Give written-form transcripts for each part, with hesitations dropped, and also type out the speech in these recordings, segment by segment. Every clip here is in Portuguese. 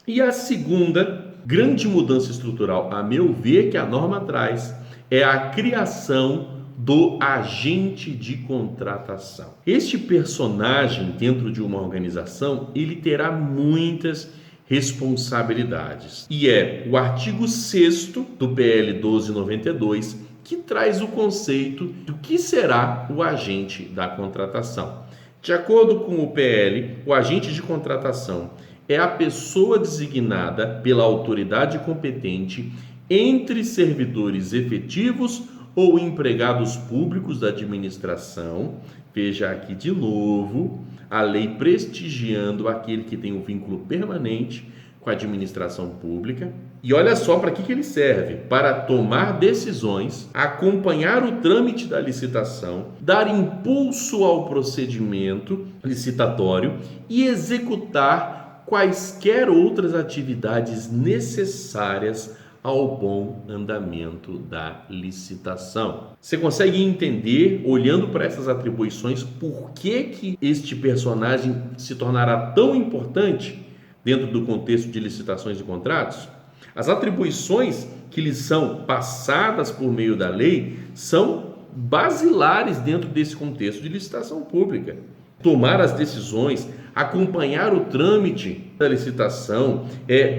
E a segunda grande mudança estrutural, a meu ver, que a norma traz, é a criação do agente de contratação. Este personagem dentro de uma organização, ele terá muitas responsabilidades. E é o artigo 6º do PL 1292 que traz o conceito do que será o agente da contratação. De acordo com o PL, o agente de contratação é a pessoa designada pela autoridade competente entre servidores efetivos ou empregados públicos da administração. Veja aqui de novo a lei prestigiando aquele que tem um vínculo permanente com a administração pública. E olha só para que ele serve: para tomar decisões, acompanhar o trâmite da licitação, dar impulso ao procedimento licitatório e executar quaisquer outras atividades necessárias ao bom andamento da licitação. Você consegue entender, olhando para essas atribuições, por que este personagem se tornará tão importante dentro do contexto de licitações e contratos? As atribuições que lhes são passadas por meio da lei são basilares dentro desse contexto de licitação pública. Tomar as decisões, acompanhar o trâmite da licitação,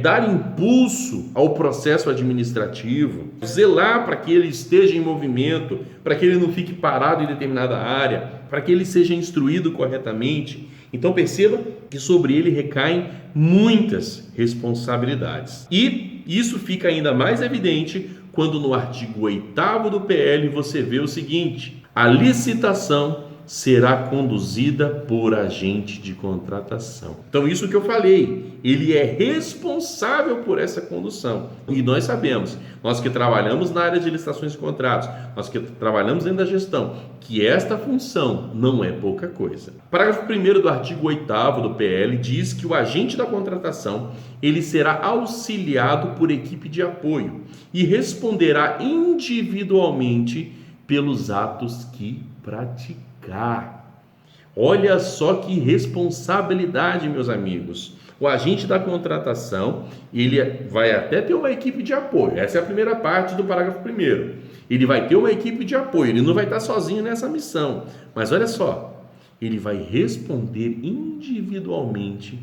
dar impulso ao processo administrativo, zelar para que ele esteja em movimento, para que ele não fique parado em determinada área, para que ele seja instruído corretamente. Então perceba que sobre ele recaem muitas responsabilidades. E isso fica ainda mais evidente quando no artigo 8º do PL você vê o seguinte: a licitação será conduzida por agente de contratação. Então isso que eu falei, ele é responsável por essa condução. E nós sabemos, nós que trabalhamos na área de licitações e contratos, nós que trabalhamos dentro da gestão, que esta função não é pouca coisa. Parágrafo 1º do artigo 8º do PL diz que o agente da contratação, ele será auxiliado por equipe de apoio e responderá individualmente pelos atos que praticar. Olha só que responsabilidade, meus amigos. O agente da contratação, ele vai até ter uma equipe de apoio. Essa é a primeira parte do parágrafo 1º. Ele vai ter uma equipe de apoio, ele não vai estar sozinho nessa missão. Mas olha só, ele vai responder individualmente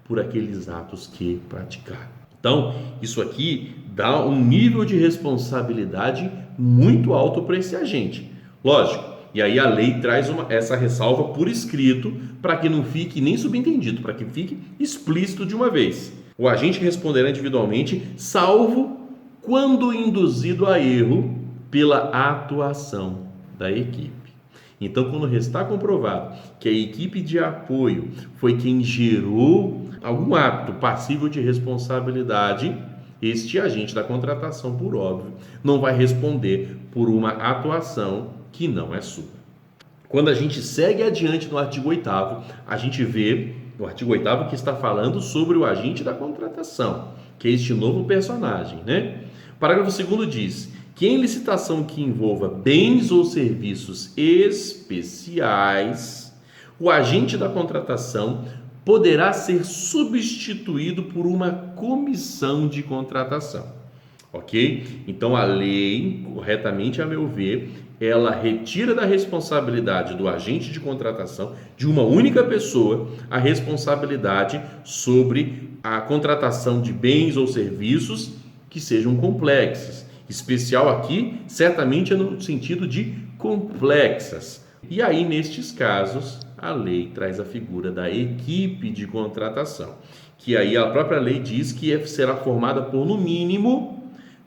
por aqueles atos que praticar. Então, isso aqui dá um nível de responsabilidade muito alto para esse agente. Lógico. E aí a lei traz essa ressalva por escrito para que não fique nem subentendido, para que fique explícito de uma vez. O agente responderá individualmente, salvo quando induzido a erro pela atuação da equipe. Então, quando restar comprovado que a equipe de apoio foi quem gerou algum ato passível de responsabilidade, este agente da contratação, por óbvio, não vai responder por uma atuação que não é sua. Quando a gente segue adiante no artigo 8º, a gente vê no artigo 8º que está falando sobre o agente da contratação, que é este novo personagem, né? O parágrafo 2º diz que em licitação que envolva bens ou serviços especiais, o agente da contratação poderá ser substituído por uma comissão de contratação. Ok? Então a lei, corretamente a meu ver, ela retira da responsabilidade do agente de contratação, de uma única pessoa, a responsabilidade sobre a contratação de bens ou serviços que sejam complexos. Especial aqui, certamente é no sentido de complexas. E aí, nestes casos, a lei traz a figura da equipe de contratação, que aí a própria lei diz que será formada por, no mínimo,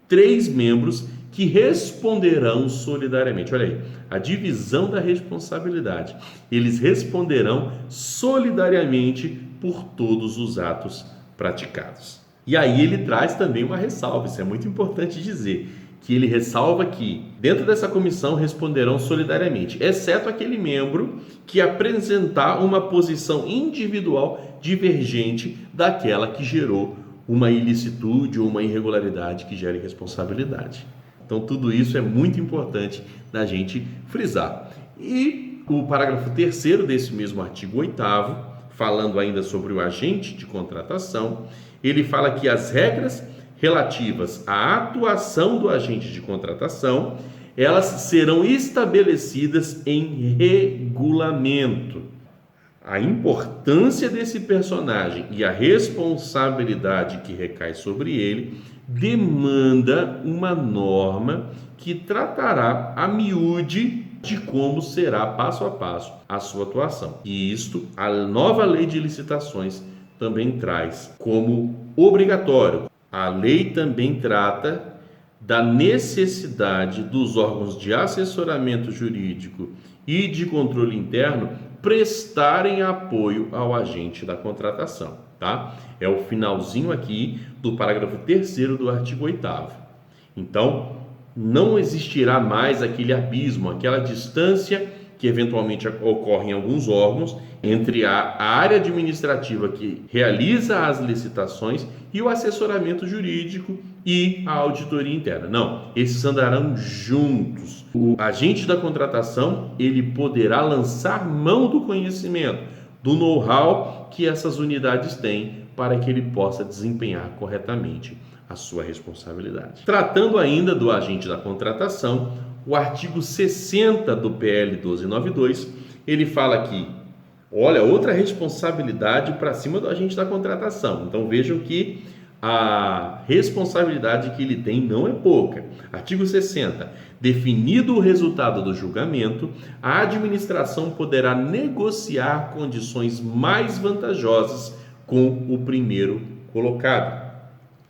3 membros que responderão solidariamente. Olha aí, a divisão da responsabilidade. Eles responderão solidariamente por todos os atos praticados. E aí ele traz também uma ressalva, isso é muito importante dizer, que ele ressalva que dentro dessa comissão responderão solidariamente, exceto aquele membro que apresentar uma posição individual divergente daquela que gerou uma ilicitude ou uma irregularidade que gere responsabilidade. Então, tudo isso é muito importante da gente frisar. E o parágrafo 3º desse mesmo artigo 8º falando ainda sobre o agente de contratação, ele fala que as regras relativas à atuação do agente de contratação, elas serão estabelecidas em regulamento. A importância desse personagem e a responsabilidade que recai sobre ele demanda uma norma que tratará a miúde de como será passo a passo a sua atuação. E isto, a nova lei de licitações também traz como obrigatório. A lei também trata da necessidade dos órgãos de assessoramento jurídico e de controle interno prestarem apoio ao agente da contratação, tá? É o finalzinho aqui do parágrafo 3º do artigo 8º. Então, não existirá mais aquele abismo, aquela distância que eventualmente ocorre em alguns órgãos entre a área administrativa que realiza as licitações e o assessoramento jurídico e a auditoria interna. Não, esses andarão juntos. O agente da contratação, ele poderá lançar mão do conhecimento, do know-how que essas unidades têm para que ele possa desempenhar corretamente a sua responsabilidade. Tratando ainda do agente da contratação, o artigo 60 do PL 1292, ele fala que, olha, outra responsabilidade para cima do agente da contratação. Então vejam que a responsabilidade que ele tem não é pouca. Artigo 60. Definido o resultado do julgamento, a administração poderá negociar condições mais vantajosas com o primeiro colocado.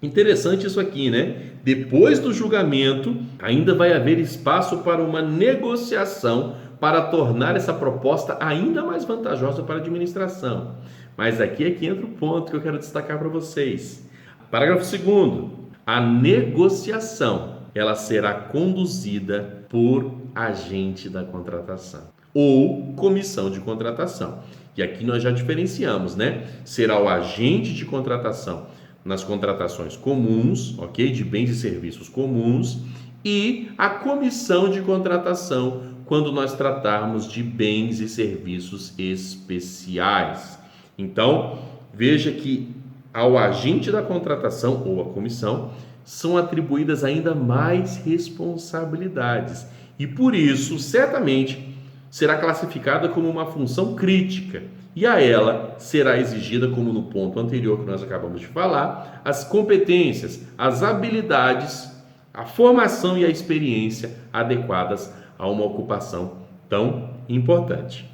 Interessante isso aqui, né? Depois do julgamento, ainda vai haver espaço para uma negociação para tornar essa proposta ainda mais vantajosa para a administração. Mas aqui é que entra o ponto que eu quero destacar para vocês. Parágrafo 2º. A negociação, ela será conduzida por agente da contratação ou comissão de contratação. E aqui nós já diferenciamos, né? Será o agente de contratação nas contratações comuns, ok? De bens e serviços comuns, e a comissão de contratação quando nós tratarmos de bens e serviços especiais. Então, veja que ao agente da contratação ou à comissão são atribuídas ainda mais responsabilidades e por isso, certamente, será classificada como uma função crítica. E a ela será exigida, como no ponto anterior que nós acabamos de falar, as competências, as habilidades, a formação e a experiência adequadas a uma ocupação tão importante.